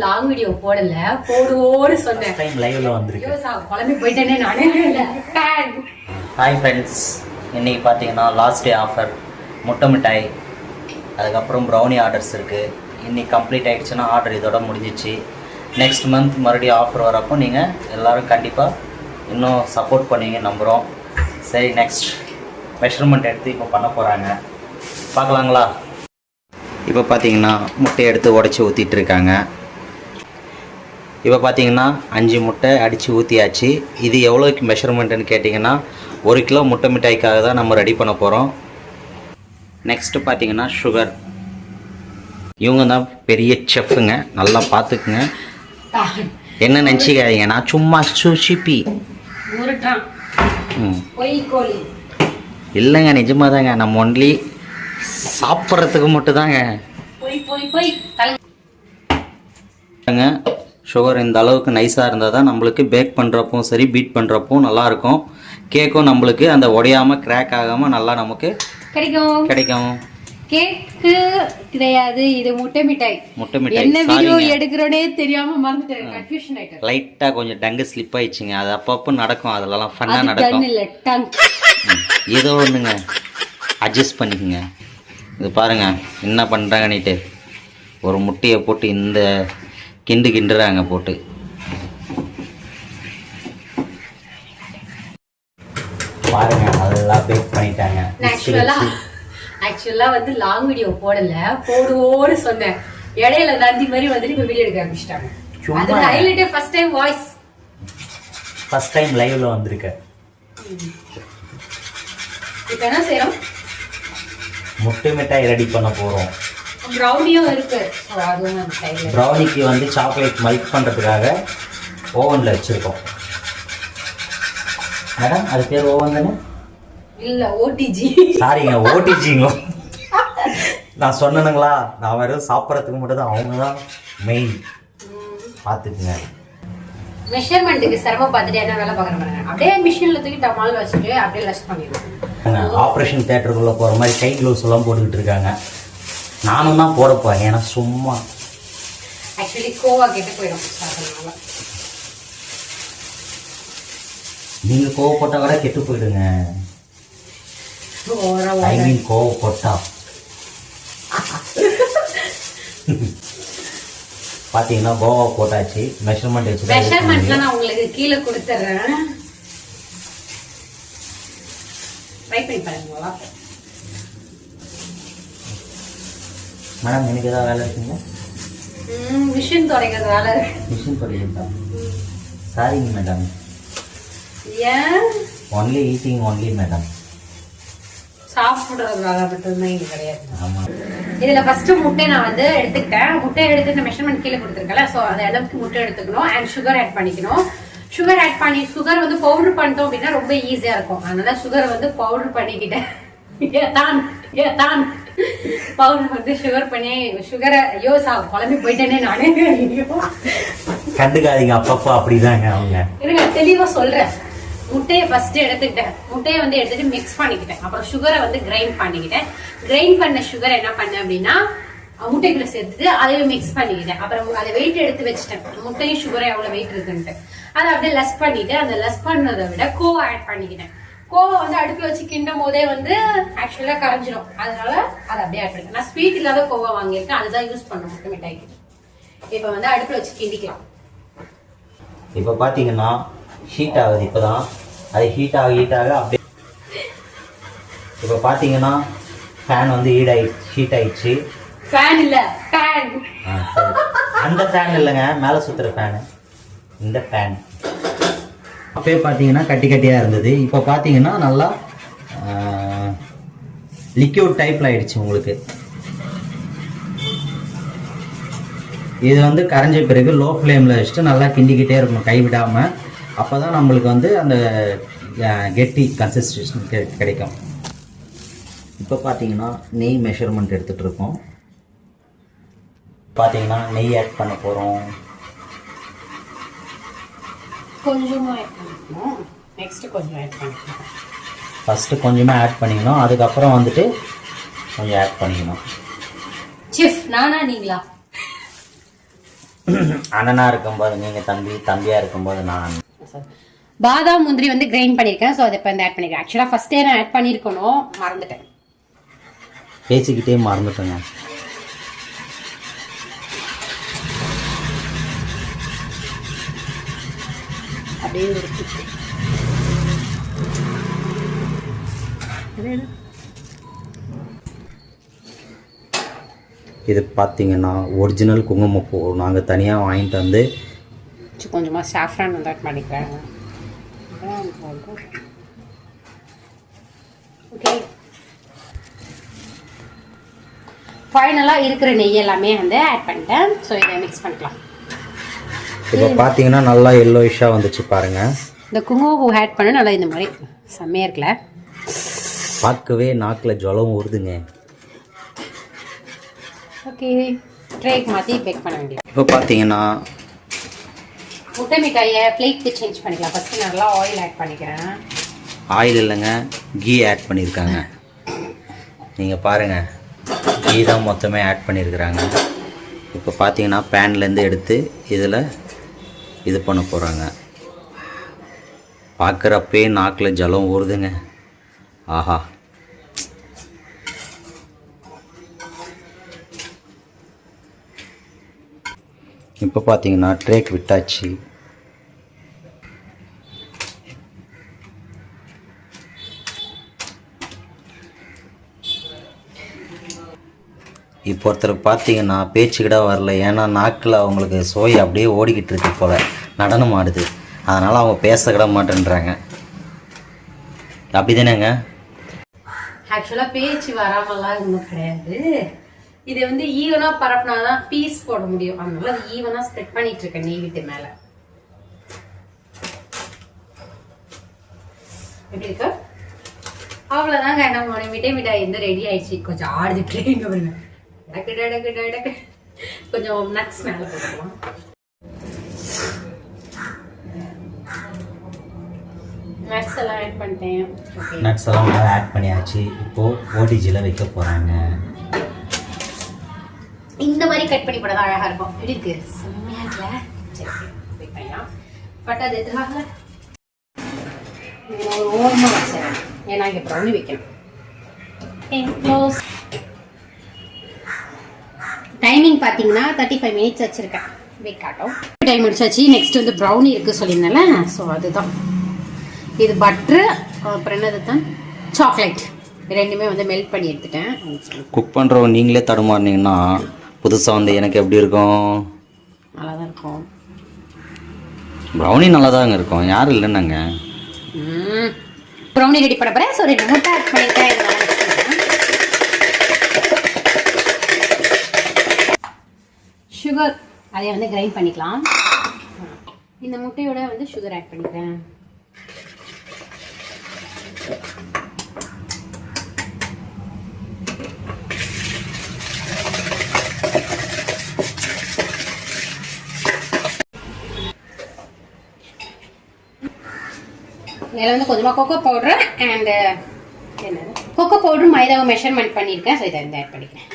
Long video போடல, போடுவோன்னு சொன்னேன். Time லைவ்ல வந்திருக்கு. குழம்பி போயிட்டேனே நானே. ஹாய் ஃப்ரெண்ட்ஸ், இன்னைக்கு பார்த்தீங்கன்னா லாஸ்ட் டே ஆஃபர் முட்டை மிட்டாய், அதுக்கப்புறம் ப்ரௌனி ஆர்டர்ஸ் இருக்குது. இன்னைக்கு கம்ப்ளீட் ஆகிடுச்சுன்னா ஆர்டர் இதோட முடிஞ்சிச்சு. நெக்ஸ்ட் மந்த் மறுபடியும் ஆஃபர் வரப்போ நீங்கள் எல்லோரும் கண்டிப்பாக இன்னும் சப்போர்ட் பண்ணுவீங்க நம்புகிறோம். சரி, நெக்ஸ்ட் மெஷர்மெண்ட் எடுத்து இப்போ பண்ண போகிறாங்க, பார்க்கலாங்களா? இப்போ பார்த்தீங்கன்னா முட்டையை எடுத்து உடச்சி ஊற்றிட்டு இருக்காங்க. இப்போ பார்த்தீங்கன்னா 5 முட்டை அடித்து ஊற்றியாச்சு. இது எவ்வளோக்கு மெஷர்மெண்ட்டுன்னு கேட்டிங்கன்னா 1 கிலோ முட்டை மிட்டாய்க்காக தான் நம்ம ரெடி பண்ண போகிறோம். நெக்ஸ்ட்டு பார்த்தீங்கன்னா சுகர். இவங்க தான் பெரிய செஃப்புங்க, நல்லா பார்த்துக்குங்க. என்ன நினச்சிக்காதீங்க, நான் சும்மா சுஷிப்பி இல்லைங்க, நிஜமாக தாங்க. நம்ம ஒன்லி சாப்பிட்றதுக்கு மட்டும் தாங்க. சுகர் இந்த அளவுக்கு நைஸாக இருந்தால் தான் நம்மளுக்கு பேக் பண்ணுறப்போ சரி, பீட் பண்ணுறப்போ நல்லாயிருக்கும். கேக்கும் நம்மளுக்கு அந்த உடையாமல் கிராக் ஆகாமல் நல்லா நமக்கு கிடைக்கும். கேக்கு கிடையாது, இது முட்டை மிட்டாய். முட்டை மிட்டாய் என்ன வீடியோ எடுக்கிறோனே தெரியாம மறந்துட்டேன், கன்ஃபியூஷன் ஆயிட்டேன். லைட்டாக கொஞ்சம் டங்கு ஸ்லிப் ஆயிடுச்சுங்க, அது அப்பப்போ நடக்கும், அதெல்லாம் ஃபன்னாக நடக்கும். ஏதோ ஒன்றுங்க, அட்ஜஸ்ட் பண்ணிக்கோங்க. இது பாருங்கள் என்ன பண்ணுறாங்கன்னுட்டு, ஒரு முட்டையை போட்டு இந்த கிண்டுறாங்க போட்டு. பாருங்க அதெல்லாம் பேக் பண்ணிட்டாங்க. ஆக்சுவலா வந்து லாங் வீடியோ போடல, போடுவோன்னு சொன்னேன். இடையில நந்தி மாதிரி வந்துட்டு இப்ப வீடியோ எடுக்க ஆரம்பிச்சிட்டாங்க. அது ஹைலைட்டே first time voice, first time லைவ்ல வந்திருக்க. இப்போ என்ன செய்றோம்? முட்டை மிட்டாய் ரெடி பண்ண போறோம். ப்ரௌனியும் இருக்கு. அதுவும் மிட்டாய். ப்ரௌனிக்கு வந்து சாக்லேட் மெல்ட் பண்றதுக்காக ஓவன்ல வச்சிருக்கோம். மேடம் அது பேர் ஓவன் தானே? இல்ல, ஓடிஜி. சாரிங்க, ஓடிஜிங்க. நான் சொன்னனுங்களா, நான் வெறும் சாப்பிட்றதுக்கு மட்டும் தான், அவங்க தான் மெயின். பார்த்துக்குங்க. மெஷர்மெண்ட்டுக்கு சிரமம் பார்த்துட்டு என்ன வேலை பார்க்குற மாதிரி அப்படியே மிஷினில் தூக்கி டமால் வச்சுட்டு அப்படியே லஷ் பண்ணிடுவோம். ஆப்ரேஷன் தியேட்டருக்குள்ளே போகிற மாதிரி கை க்ளவுஸ் எல்லாம் போட்டுக்கிட்டு இருக்காங்க. நானும் தான் போடப்போம், ஏன்னா சும்மா ஆக்சுவலி கோவா கெட்டு போயிடும். நீங்கள் கோவப்பட்டால் கூட கெட்டு போயிடுங்க. ஐ மீன் கோவப்பட்டா. பாத்தீங்கன்னா கோவா போட்டாச்சு. மெஷர்மெண்ட்ல நான் உங்களுக்கு கீழே கொடுத்துறேன், ட்ரை பண்ணி பாருங்க. மேடம் எனக்கு ஏதாவது வேலை இருக்குங்க? மிஷின் துடைக்கிறது வேலை. மிஷின் துடைக்கிறதா? சாரிங்க மேடம். ஏன்? Only eating only madam. சாப்பிடுறது வேலை மட்டும்தான் இங்க கிடையாது. ஆமா. இதுல ஃபர்ஸ்ட் முட்டை நான் வந்து எடுத்துக்கிட்டேன். முட்டையை எடுத்து மெஷர்மெண்ட் கீழே கொடுத்துருக்கல, ஸோ அந்த அளவுக்கு முட்டை எடுத்துக்கணும். அண்ட் சுகர் ஆட் பண்ணிக்கணும். சுகர் ஆட் பண்ணி சுகர் வந்து பவுடர் பண்ணிட்டோம் அப்படின்னா ரொம்ப ஈஸியா இருக்கும். அதனால சுகர் வந்து பவுடர் பண்ணிக்கிட்டேன். பவுடர் வந்து சுகர் பண்ணி சுகரை குழம்பி போயிட்டேனே நானே. கண்டுக்காதீங்க, அப்பப்போ அப்படிதாங்க அவங்க. இருங்க, தெளிவா சொல்றேன். முட்டையை ஃபர்ஸ்ட் எடுத்துக்கிட்டேன். முட்டையை வந்து எடுத்துட்டு மிக்ஸ் பண்ணிக்கிட்டேன். அப்புறம் சுகரை வந்து கிரைண்ட் பண்ணிக்கிட்டேன். கிரைண்ட் பண்ண சுகரை என்ன பண்ணேன் அப்படின்னா முட்டைக்குள்ள சேர்த்துட்டு அதையும் மிக்ஸ் பண்ணிக்கிட்டேன். அப்புறம் அதை வெயிட் எடுத்து வச்சுட்டேன், முட்டையும் சுகரும் எவ்வளவு வெயிட் இருக்குன்ட்டு. அதை அப்படியே லெஸ் பண்ணிட்டு, அந்த லெஸ் பண்ணதை விட கோவா ஆட் பண்ணிக்கிட்டேன். கோவா வந்து அடுப்புல வச்சு கிண்டும் போதே வந்து ஆக்சுவலா கரைஞ்சிடும். அதனால அதை அப்படியே ஆட் பண்ணிட்டேன். நான் ஸ்வீட் இல்லாத கோவா வாங்கியிருக்கேன், அதுதான் யூஸ் பண்ணேன் முட்டை மிட்டாய்க்கு. இப்ப வந்து அடுப்புல வச்சு கிண்டிக்கலாம். இப்ப பாத்தீங்கன்னா ஹீட் ஆகுது. இப்போதான் அது ஹீட் ஆக அப்படியே. இப்போ பார்த்தீங்கன்னா ஃபேன் வந்து ஹீட் ஆயிடுச்சு. ஃபேன் இல்லை, ஃபேன். அந்த ஃபேன் இல்லைங்க, மேலே சுற்றுற ஃபேனு. இந்த ஃபேன் அப்பயே பார்த்தீங்கன்னா கட்டி கட்டியாக இருந்தது. இப்போ பார்த்தீங்கன்னா நல்லா லிக்யூட் டைப்பில் ஆயிடுச்சு உங்களுக்கு. இது வந்து கரைஞ்ச பிறகு லோ ஃப்ளேமில் வச்சுட்டு நல்லா கிண்டிக்கிட்டே இருக்கணும் கைவிடாமல். அப்போ தான் நம்மளுக்கு வந்து அந்த கெட்டி கன்சிஸ்டன்சி கிடைக்கும். இப்போ பார்த்தீங்கன்னா நெய் மெஷர்மெண்ட் எடுத்துகிட்டு இருக்கோம். பார்த்தீங்கன்னா நெய் ஆட் பண்ண போகிறோம். கொஞ்சமாக ஆட் பண்ணிக்கணும். நெக்ஸ்ட்டு கொஞ்சம் ஆட் பண்ணிக்கணும். ஃபஸ்ட்டு கொஞ்சமாக ஆட் பண்ணிக்கணும், அதுக்கப்புறம் வந்துட்டு கொஞ்சம் ஆட் பண்ணிக்கணும். செஃப் நானா நீங்களா? அண்ணனாக இருக்கும்போது நீங்கள் தம்பி, தம்பியாக இருக்கும்போது நான். பாதாம் முந்திரி வந்து கிரைண்ட் பண்ணியிருக்கேன். ஸோ அதை இப்போ வந்து ஆட் பண்ணிக்கிறேன். ஆக்சுவலாக ஃபஸ்ட்டே நான் ஆட் பண்ணியிருக்கணும், மறந்துட்டேன். பேசிக்கிட்டே மறந்துட்டேங்க. அப்படியே இது பார்த்தீங்கன்னா ஒரிஜினல் குங்குமப்பூ நாங்கள் தனியாக வாங்கிட்டு வந்து கொஞ்சமாக சாஃப்ரான் வந்து ஆட் பண்ணிக்கிறேன். ஓகே, ஃபைனலாக இருக்கிற நெய் எல்லாமே வந்து ஆட் பண்ணிட்டேன். ஸோ இதை மிக்ஸ் பண்ணிக்கலாம். இப்போ பார்த்தீங்கன்னா நல்லா எல்லோயிஷாக வந்துச்சு பாருங்கள். இந்த குங்குமப்பூ ஆட் பண்ண நல்லா இந்த மாதிரி செம்மையாக இருக்குல்ல, பார்க்கவே நாக்கில் ஜலம் ஊறுதுங்க. ஓகே, ட்ரேக்கு மாற்றி பேக் பண்ண வேண்டியது. இப்போ பார்த்தீங்கன்னா முட்டை மிட்டாயை பிளேட்க்கு சேஞ்ச் பண்ணிக்கலாம். ஃபஸ்ட்டு நல்லா ஆயில் ஆட் பண்ணிக்கிறேன். ஆயில் இல்லைங்க, கீ ஆட் பண்ணியிருக்காங்க. நீங்கள் பாருங்கள், கீ தான் மொத்தமே ஆட் பண்ணியிருக்கிறாங்க. இப்போ பார்த்தீங்கன்னா பேன்லேருந்து எடுத்து இதில் இது பண்ண போகிறாங்க. பார்க்குறப்பே நாக்கில் ஜலம் ஊறுதுங்க. ஆஹா, இப்போ பார்த்தீங்கன்னா ட்ரேக் விட்டாச்சு. இப்போ ஒருத்தருக்கு பார்த்தீங்கன்னா பேச்சுக்கிட வரல. ஏன்னா நாக்கில் அவங்களுக்கு சோய் அப்படியே ஓடிக்கிட்டு இருக்கு போல், நடனம் ஆடுது. அதனால் அவங்க பேசக்கிட மாட்டேன்றாங்க. அப்படி தானேங்க? ஆக்சுவலாக பேச்சு வராமலாம் இன்னும் கிடையாது. இதை வந்து ஈவனாக பரப்புனா தான் பீஸ் போட முடியும். அதனால அது ஈவனாக ஸ்ப்ரெட் பண்ணிட்டு இருக்கேன் நெய் விட்டு மேலே. எப்படி இருக்கு? அவ்வளோதாங்க, நம்ம மிட்டை மிட்டாய் வந்து ரெடி ஆயிடுச்சு. கொஞ்சம் ஆடுதுட்டு பாருங்க, டக்கு டக்கு டக்கு. கொஞ்சம் நட்ஸ் மேலே போட்டுக்கலாம். நட்ஸ் எல்லாம் ஆட் பண்ணிட்டேன். நட்ஸ் எல்லாம் மேலே ஆட் பண்ணியாச்சு. இப்போது ஓடிஜியில் வைக்க போகிறாங்க. இந்த மாதிரி கட் பண்ணி போட தான் அழகாக இருக்கும். எப்படி இருக்கு? செம்மையா இருக்குல்ல? சரி, வெயிட் பண்ணலாம். பட் அது எதுக்காக ஒரு ஓரமாக வச்சிடறேன். ஏன்னா இங்கே ப்ரௌனி வைக்கணும். க்ளோஸ். டைமிங் பார்த்தீங்கன்னா 35 மினிட்ஸ் வச்சுருக்கேன். வெயிட் காட்டும். டைம் முடிச்சாச்சு. நெக்ஸ்ட் வந்து ப்ரௌனி இருக்குது சொல்லியிருந்தேன்ல, ஸோ அதுதான். இது பட்ரு, அப்புறம் என்னது தான் சாக்லேட், ரெண்டுமே வந்து மெல்ட் பண்ணி எடுத்துட்டேன். குக் பண்ணுறவங்க நீங்களே தடுமாறினீங்கன்னா புதுசாக வந்து எனக்கு எப்படி இருக்கும்? நல்லா தான் இருக்கும். ப்ரௌனி நல்லா தாங்க இருக்கும், யாரும் இல்லைன்னாங்க. ப்ரௌனி ரெடி பண்ண போகிறேன். ஸோ 2 முட்டை ஆட் பண்ணிட்டேன். சுகர் அதை வந்து கிரைண்ட் பண்ணிக்கலாம். இந்த முட்டையோட வந்து சுகர் ஆட் பண்ணிக்கிறேன். இதில் வந்து கொஞ்சமாக கொக்கோ பவுடர் அண்ட் என்னது கொக்கோ பவுடர் மைதாவை மெஷர்மெண்ட் பண்ணியிருக்கேன். ஸோ இதை வந்து ஆட் பண்ணிக்கிறேன்.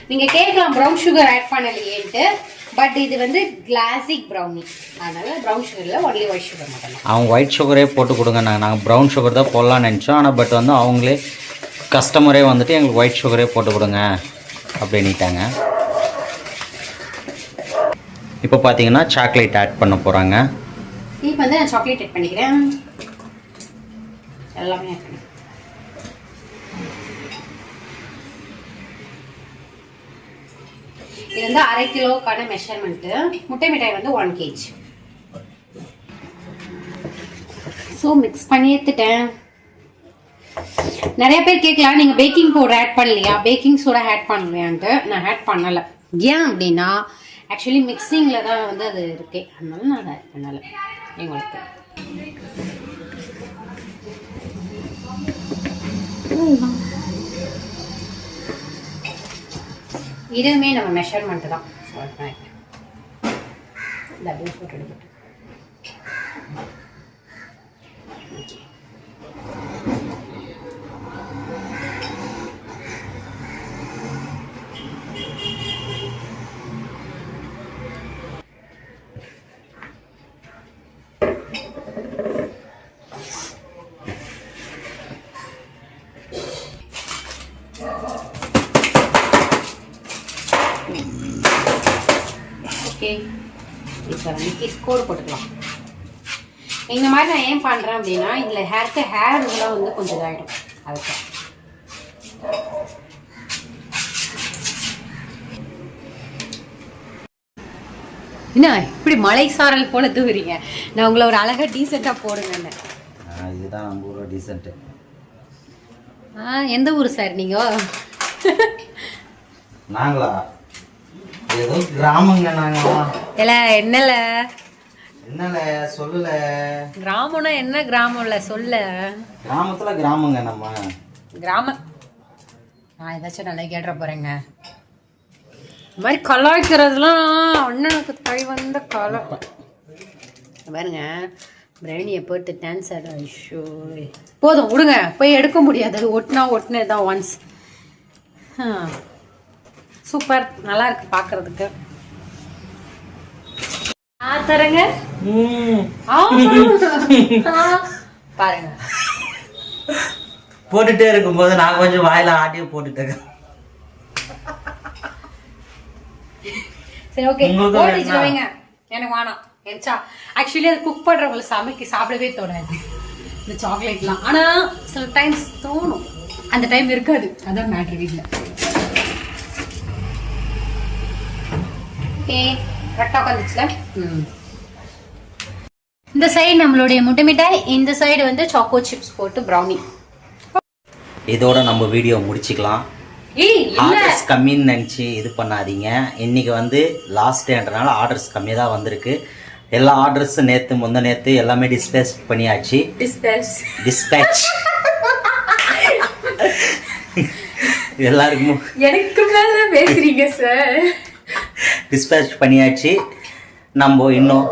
நீங்கள் கேட்கலாம் ப்ரௌன் சுகர் ஆட் பண்ணலையேன்ட்டு, பட் இது வந்து கிளாசிக் ப்ரௌனி, அதனால ப்ரௌன் சுகரில் ஒன்லி ஒயிட் சுகர் மட்டும். அவங்க ஒயிட் சுகரே போட்டு கொடுங்க. நாங்கள் ப்ரௌன் சுகர் தான் போடலான்னு நினச்சோம். ஆனால் பட் வந்து அவங்களே கஸ்டமரே வந்துட்டு எங்களுக்கு ஒயிட் சுகரே போட்டு கொடுங்க அப்படின்ட்டாங்க. இப்போ பார்த்தீங்கன்னா சாக்லேட் ஆட் பண்ண போகிறாங்க. இப்போ வந்து நான் சாக்லேட் ஆட் பண்ணிக்கிறேன். எல்லாமே ஆட் பண்ணி இது வந்து 1/2 கிலோக்கான மெஷர்மெண்ட்டு. முட்டை மிட்டாய் வந்து 1 kg. ஸோ மிக்ஸ் பண்ணி எடுத்துட்டேன். நிறைய பேர் கேட்கலாம் நீங்கள் பேக்கிங் பவுடர் ஆட் பண்ணலையா, பேக்கிங் சோடா ஆட் பண்ணலையான்ட்டு. நான் ஆட் பண்ணலை. ஏன் அப்படின்னா ஆக்சுவலி மிக்சிங்கில் தான் வந்து அது இருக்கு, அதனால நான் அதை ஆட் பண்ணலை. எங்களுக்கு இதுவுமே நம்ம மெஷர்மெண்ட் தான். இந்த அப்படியே போட்டு எடுத்துட்டு ஓகே, இப்போ வந்து கோடு போட்டுக்கலாம். இந்த மாதிரி நான் ஏன் பண்ணுறேன் அப்படின்னா இதில் ஹேர் இதெல்லாம் வந்து கொஞ்சம் இதாகிடும். அதுக்கு என்ன இப்படி மலை சாரல் போல தூக்குறீங்க? நான் உங்களை ஒரு அழகாக டீசெண்டாக போடுங்கன்னு. இதுதான் நம்ம ஊரோட டீசென்ட்டு. எந்த ஊர் சார் நீங்கள்? நாங்களா ஏதோ கிராமங்க. நாங்களா இல்லை என்னல என்னல சொல்லல. கிராமம்னா என்ன கிராமம் இல்லை சொல்ல. கிராமத்தில் கிராமங்க நம்ம கிராமம். நான் ஏதாச்சும் நல்லா கேட்டுற போகிறேங்க. இந்த மாதிரி கலாய்க்கிறதுலாம் அண்ணனுக்கு கை வந்த கலை பாருங்க. பிரியாணியை போட்டு டான்ஸ் ஆட ஐஷோ போதும் விடுங்க. போய் எடுக்க முடியாது, அது ஒட்டினது தான் ஒன்ஸ். சூப்பர், நல்லா இருக்கு பார்க்கறதுக்கு. தரங்க பாருங்க. போட்டுட்டே இருக்கும்போது நான் கொஞ்சம் வாயில ஆட்டியும் போட்டுட்டேன். சரி ஓகே, போட்டு வைங்க. எனக்கு வேணாம். என்ச்சா ஆக்சுவலி அது குக் பண்றவங்களை சாப்பிடவே தோணாது இந்த சாக்லேட்லாம். ஆனா சில டைம்ஸ் தோணும், அந்த டைம் இருக்காது. அதான் மேட்ரு வீட்டில். ஓகே, கரெக்டாக வந்துச்சுல. இந்த சைடு நம்மளுடைய முட்டை மிட்டாய், இந்த சைடு வந்து சாக்கோ சிப்ஸ் போட்டு ப்ரௌனி. இதோட நம்ம வீடியோ முடிச்சுக்கலாம். ஆர்டர்ஸ் கம்மின்னு நினச்சி இது பண்ணாதீங்க. இன்னைக்கு வந்து லாஸ்ட் டேன்றனால ஆர்டர்ஸ் கம்மியாக தான் வந்திருக்கு. எல்லா ஆர்டர்ஸும் நேற்று எல்லாமே டிஸ்பேச் பண்ணியாச்சு. டிஸ்பேச் எல்லாருக்கும் எனக்கு மேல பேசுறீங்க சார். டிஸ்பேச் பண்ணியாச்சு. நம்ம இன்னும்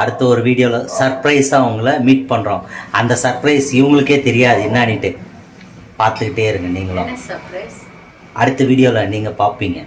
அடுத்த ஒரு வீடியோவில் சர்ப்ரைஸாக உங்களை மீட் பண்ணுறோம். அந்த சர்ப்ரைஸ் இவங்களுக்கே தெரியாது என்னான்னுட்டு. பார்த்துக்கிட்டே இருங்க. நீங்களும் சர்ப்ரைஸ் அடுத்த வீடியோவில் நீங்கள் பார்ப்பீங்க.